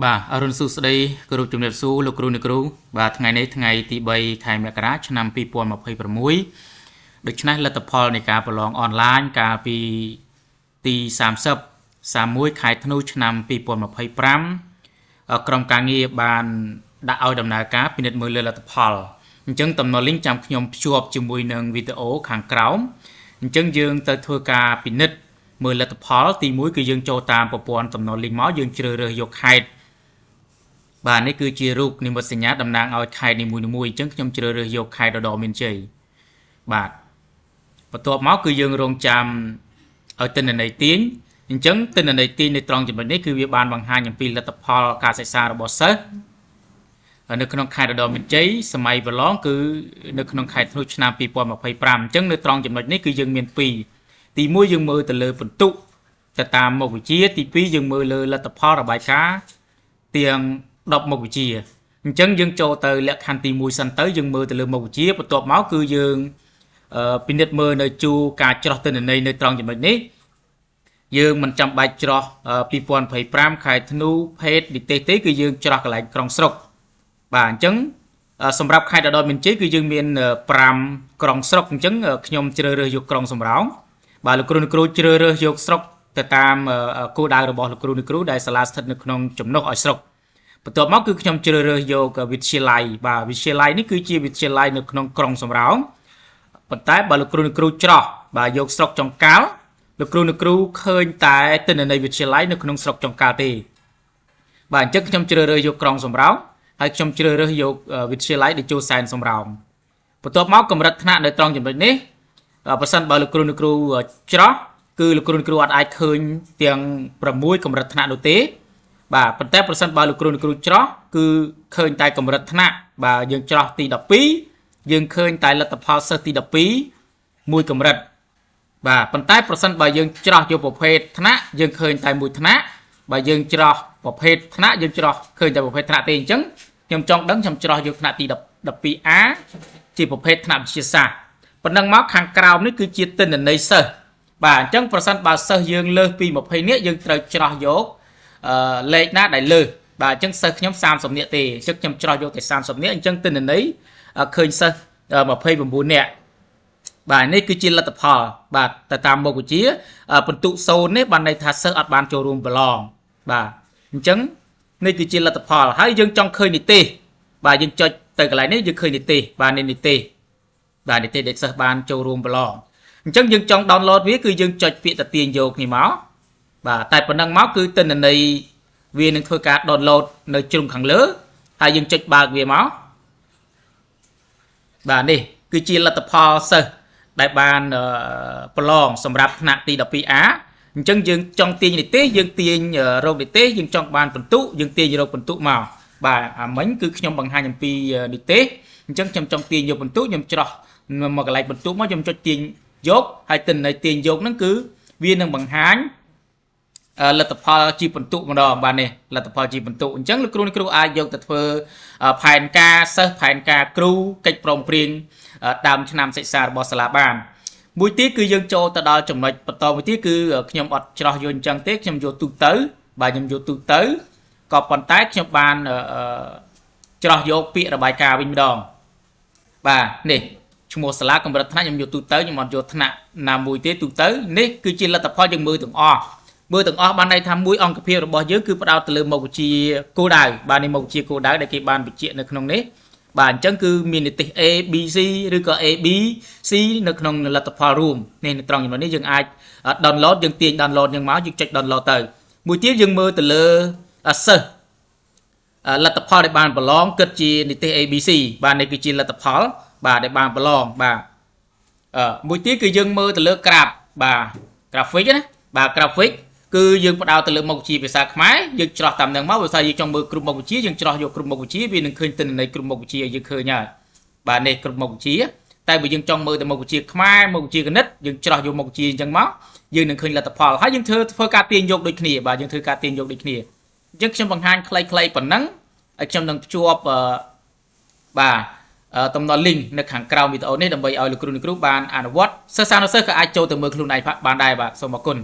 បាទអរុនសុស្ដីគោរពជំរាបសួរលោកគ្រូអ្នកគ្រូបាទថ្ងៃនេះថ្ងៃទី3ខែមករាឆ្នាំ2026ដូច្នេះលទ្ធផលនៃការប្រឡងអនឡាញកាលពីទី31ខែធ្នូឆ្នាំ2025ក្រុមការងារបានដាក់ឲ្យដំណើរការពិនិត្យមើលលើលទ្ធផលអញ្ចឹងតំណ link ចាំខ្ញុំភ្ជាប់ជាមួយនឹងវីដេអូខាងក្រោមអញ្ចឹងយើងទៅធ្វើការពិនិត្យមើលលទ្ធផលទី1គឺយើងចូលតាមប្រព័ន្ធតំណ link មកយើងជ្រើសរើសយកខេត្តបាទនេះគឺជារូបនិមិត្តសញ្ញាតំណាងឲ្យខេត្តនីមួយៗអញ្ចឹងខ្ញុំជ្រើសរើសយកខេត្តឧត្តរមានជ័យបាទបន្ទាប់មកគឺយើងរងចាំឲ្យទិន្នន័យទាញអញ្ចឹងទិន្នន័យទាញនៅត្រង់ចំណុចនេះគឺវាបានបង្ហាញអំពីលទ្ធផលការសិក្សារបស់សិស្សនៅក្នុងខេត្តឧត្តរមានជ័យសម័យប្រឡងគឺនៅក្នុងខែធ្នូឆ្នាំ2025អញ្ចឹងនៅត្រង់ចំណុចនេះគឺយើងមាន2ទី1យើងមើលទៅលើបន្ទុកទៅតាមមុខវិជ្ជាទី2យើងមើលលើលទ្ធផលរបាយការណ៍ទាំង10មុខវិជ្ជាអញ្ចឹងយើងចូលទៅលក្ខខណ្ឌទី1សិនទៅយើងមើលទៅលើមុខវិជ្ជាបន្ទាប់មកគឺយើងពិនិត្យមើលនៅជួរការច្រោះទិន្នន័យនៅត្រង់ចំណុចនេះយើងមិនចាំបាច់ច្រោះ2025ខែធ្នូភេទនិទេសទេគឺយើងច្រោះកន្លែងក្រុងស្រុកបាទអញ្ចឹងសម្រាប់ខេត្តឧត្តរមានជ័យគឺយើងមាន5ក្រុងស្រុកអញ្ចឹងខ្ញុំជ្រើសរើសយកក្រុងសំរោងបាទលោកគ្រូអ្នកគ្រូជ្រើសរើសយកស្រុកទៅតាមគោលដៅរបស់លោកគ្រូអ្នកគ្រូដែលសាលាស្ថិតនៅក្នុងចំណុះឲ្យស្រុកបន្ទាប់មកគឺខ្ញុំជ្រើសរើសយកវិទ្យាល័យបាទវិទ្យាល័យនេះគឺជាវិទ្យាល័យនៅក្នុងក្រុងសំរោងប៉ុន្តែបើលោកគ្រូអ្នកគ្រូច្រោះបាទយកស្រុកចុងកាល់លោកគ្រូអ្នកគ្រូឃើញតែទិន្នន័យវិទ្យាល័យនៅក្នុងស្រុកចុងកាល់ទេបាទអញ្ចឹងខ្ញុំជ្រើសរើសយកក្រុងសំរោងហើយខ្ញុំជ្រើសរើសយកវិទ្យាល័យដែលចូលសែនសំរោងបន្ទាប់មកកម្រិតថ្នាក់នៅត្រង់ចំណុចនេះបើសិនបើលោកគ្រូអ្នកគ្រូច្រោះគឺលោកគ្រូអ្នកគ្រូអត់អាចឃើញទាំង6កម្រិតថ្នាក់នោះទេបាទប៉ុន្តែប្រសិនបើលោកគ្រូអ្នកគ្រូច្រោះគឺឃើញតែកម្រិតថ្នាក់បាទយើងច្រោះទី12យើងឃើញតែលទ្ធផលសិស្សទី12មួយកម្រិតបាទប៉ុន្តែប្រសិនបើយើងច្រោះយកប្រភេទថ្នាក់យើងឃើញតែមួយថ្នាក់បើយើងច្រោះប្រភេទថ្នាក់យើងច្រោះឃើញតែប្រភេទថ្នាក់ទេអញ្ចឹងខ្ញុំចង់ដឹងខ្ញុំច្រោះយកថ្នាក់ទី 12A ជាប្រភេទថ្នាក់វិទ្យាសាស្ត្រប៉ុណ្ណឹងមកខាងក្រោមនេះគឺជាទិន្នន័យសិស្សបាទអញ្ចឹងប្រសិនបើសិស្សយើងលើសពី20នាក់យើងត្រូវច្រោះយកលេខណាដែលលើសបាទអញ្ចឹងសិស្សខ្ញុំ30នាក់ទេអញ្ចឹងខ្ញុំច្រោះយកតែ30នាក់អញ្ចឹងទិន្នន័យឃើញសិស្ស29នាក់បាទនេះគឺជាលទ្ធផលបាទទៅតាមមុខវិជ្ជាបន្ទុក0នេះបានន័យថាសិស្សអត់បានចូលរួមប្រឡងបាទអញ្ចឹងនេះគឺជាលទ្ធផលហើយយើងចង់ឃើញនិទេសបាទយើងចុចទៅកន្លែងនេះយើងឃើញនិទេសបាទនេះនិទេសបាទនិទេសដែលសិស្សបានចូលរួមប្រឡងអញ្ចឹងយើងចង់ download វាគឺយើងចុចពាក្យតាទាញយកនេះមកបាទតែប៉ុណ្ណឹងមកគឺទិន្នន័យវានឹងធ្វើការ download នៅជ្រុងខាងលើហើយយើងចុចបើកវាមកបាទនេះគឺជាលទ្ធផលសិស្សដែលបានប្រឡងសម្រាប់ថ្នាក់ទី 12A អញ្ចឹងយើងចង់ទាញនិទេសយើងទាញរោគនិទេសយើងចង់បានបន្ទុកយើងទាញរោគបន្ទុកមកបាទអាមិញគឺខ្ញុំបង្ហាញអំពីនិទេសអញ្ចឹងខ្ញុំចង់ទាញយកបន្ទុកខ្ញុំច្រោះមកកន្លែងបន្ទុកមកខ្ញុំចុចទាញយកហើយទិន្នន័យទាញយកហ្នឹងគឺវានឹងបង្ហាញលទ្ធផលជាបន្ទុកម្ដងបាទនេះលទ្ធផលជាបន្ទុកអញ្ចឹងលោកគ្រូគ្រូអាចយកទៅធ្វើផែនការសិស្សផែនការគ្រូកិច្ចព្រមព្រៀងដើមឆ្នាំសិក្សារបស់សាលាបានមួយទៀតគឺយើងចូលទៅដល់ចំណុចបន្តមួយទៀតគឺខ្ញុំអត់ច្រោះយកអញ្ចឹងទេខ្ញុំយកទូទៅបាទខ្ញុំយកទូទៅក៏ប៉ុន្តែខ្ញុំបានច្រោះយកពាក្យរបាយការណ៍វិញម្ដងបាទនេះឈ្មោះសាលាកម្រិតថ្នាក់ខ្ញុំយកទូទៅខ្ញុំអត់យកថ្នាក់ណាមួយទេទូទៅនេះគឺជាលទ្ធផលយើងមើលទាំងអស់បានន័យថាមួយអង្គភាពរបស់យើងគឺផ្ដោតទៅលើមុខវិជ្ជាគោលដៅបាទនេះមុខវិជ្ជាគោលដៅដែលគេបានបញ្ជាក់នៅក្នុងនេះបាទអញ្ចឹងគឺមាននិទេស A B C ឬក៏ A B C នៅក្នុងលទ្ធផលរួមនេះនៅត្រង់ចំណុចនេះយើងអាច download យើងទាញ download យ៉ាងមកយើងចុច download ទៅមួយទៀតយើងមើលទៅលើសិស្សលទ្ធផលដែលបានប្រឡងគិតជានិទេស A B C បាទនេះគឺជាលទ្ធផលបាទដែលបានប្រឡងបាទមួយទៀតគឺយើងមើលទៅលើ graph បាទ graphic ណាបាទ graphic គឺយើងផ្ដោតទៅលើមុខវិជ្ជាភាសាខ្មែរយើងច្រោះតាមនឹងមកបើថាយើងចង់មើលគ្រប់មុខវិជ្ជាយើងច្រោះយកគ្រប់មុខវិជ្ជាវានឹងឃើញទិន្នន័យគ្រប់មុខវិជ្ជាយើងឃើញហើយបាទនេះគ្រប់មុខវិជ្ជាតែបើយើងចង់មើលតែមុខវិជ្ជាខ្មែរមុខវិជ្ជាគណិតយើងច្រោះយកមុខវិជ្ជាអញ្ចឹងមកយើងនឹងឃើញលទ្ធផលហើយយើងធ្វើការទាញយកដូចគ្នាបាទយើងធ្វើការទាញយកដូចគ្នាអញ្ចឹងខ្ញុំបង្ហាញខ្លីៗប៉ុណ្ណឹងហើយខ្ញុំនឹងភ្ជាប់បាទតំណ link នៅខាងក្រោមវីដេអូនេះដើម្បីឲ្យលោកគ្រូបានអនុវត្តសិស្សានុសិស្សក៏អាចចូលទៅមើលខ្លួនឯងបានដែរបាទសូមអរគុណ